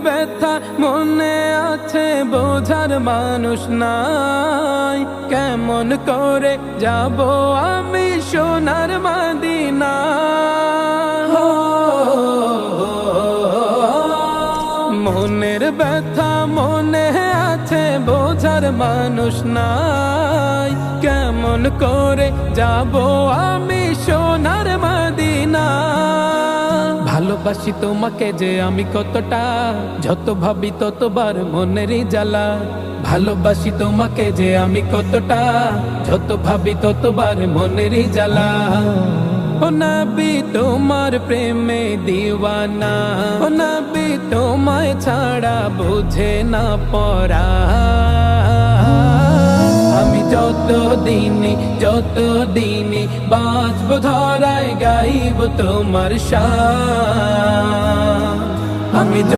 ব্যথা মনে আছে বোঝার মানুষ নাই, কেমন করে যাব আমি সোনার মদিনা। মনের ব্যথা মনে আছে বোঝার মানুষ নাই, কেমন করে যাব আমি সোনার মদিনা। ভালোবাসি তোমাকে যে আমি কতটা, যত ভাবি ততবার মনেরই জ্বালা। ভালোবাসি তোমাকে যে আমি কতটা, যত ভাবি ততবার মনেরই জ্বালা। ও নবী তোমার প্রেমে দিওয়ানা, ও নবী তোমায় ছাড়া বুঝে না পরা। আমি যত দিনে বাঁচব ধরায় গাইব তোমার শান। আমি